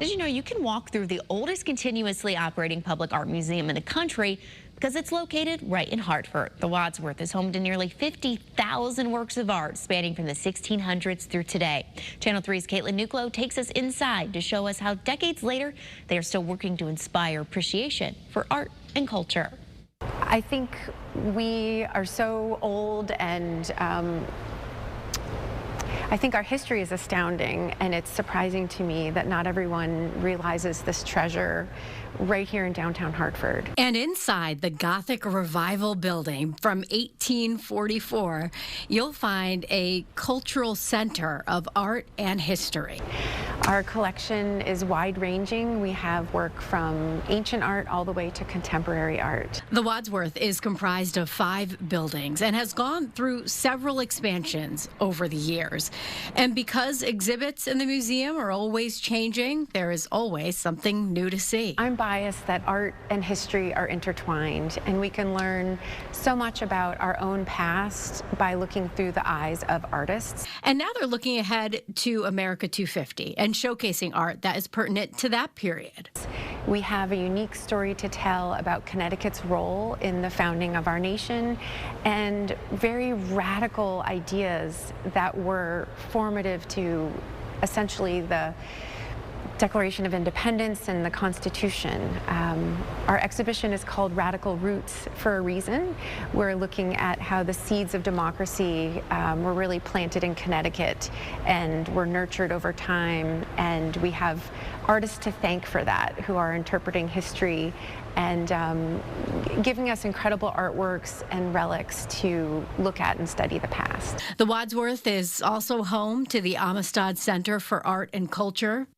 Did you know you can walk through the oldest continuously operating public art museum in the country because it's located right in Hartford? The Wadsworth is home to nearly 50,000 works of art spanning from the 1600s through today. Channel 3's Caitlin Nuclo takes us inside to show us how decades later they are still working to inspire appreciation for art and culture. I think we are so old, and I think our history is astounding, and it's surprising to me that not everyone realizes this treasure right here in downtown Hartford. And inside the Gothic Revival building from 1844, you'll find a cultural center of art and history. Our collection is wide-ranging. We have work from ancient art all the way to contemporary art. The Wadsworth is comprised of 5 buildings and has gone through several expansions over the years. And because exhibits in the museum are always changing, there is always something new to see. I'm biased that art and history are intertwined, and we can learn so much about our own past by looking through the eyes of artists. And now they're looking ahead to America 250 and showcasing art that is pertinent to that period. We have a unique story to tell about Connecticut's role in the founding of our nation, and very radical ideas that were formative to essentially the Declaration of Independence and the Constitution. Our exhibition is called Radical Roots for a reason. We're looking at how the seeds of democracy were really planted in Connecticut and were nurtured over time, and we have artists to thank for that, who are interpreting history and giving us incredible artworks and relics to look at and study the past. The Wadsworth is also home to the Amistad Center for Art and Culture.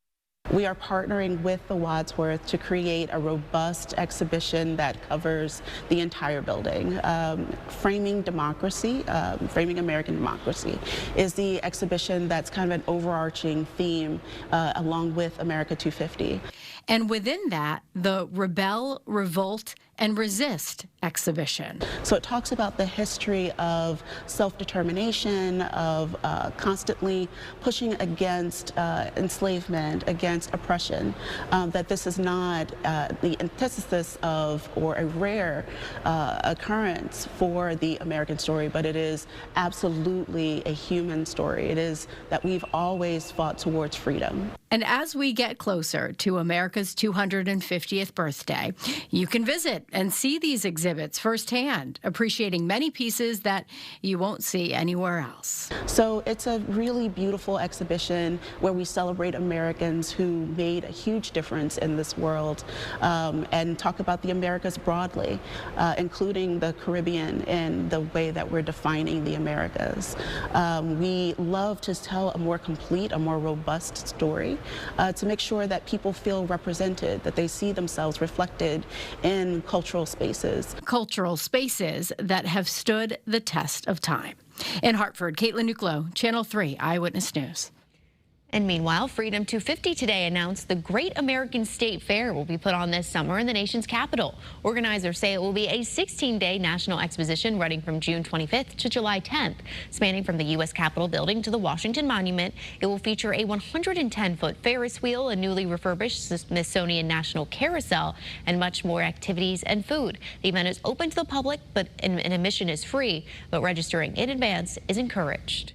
We are partnering with the Wadsworth to create a robust exhibition that covers the entire building. Framing Democracy, Framing American Democracy is the exhibition that's kind of an overarching theme along with America 250. And within that, the Rebel, Revolt, and Resist exhibition. So it talks about the history of self-determination, of constantly pushing against enslavement, against oppression, that this is not the antithesis of or a rare occurrence for the American story, but it is absolutely a human story. It is that we've always fought towards freedom. And as we get closer to America's 250th birthday, you can visit and see these exhibits firsthand, appreciating many pieces that you won't see anywhere else. So it's a really beautiful exhibition where we celebrate Americans who made a huge difference in this world, and talk about the Americas broadly, including the Caribbean in the way that we're defining the Americas. We love to tell a more complete, a more robust story, to make sure that people feel represented, that they see themselves reflected in cultural spaces. Cultural spaces that have stood the test of time. In Hartford, Caitlin Nuclo, Channel 3 Eyewitness News. And meanwhile, Freedom 250 today announced the Great American State Fair will be put on this summer in the nation's capital. Organizers say it will be a 16-day national exposition running from June 25th to July 10th. Spanning from the U.S. Capitol building to the Washington Monument, it will feature a 110-foot Ferris wheel, a newly refurbished Smithsonian National Carousel, and much more activities and food. The event is open to the public, but admission is free, but registering in advance is encouraged.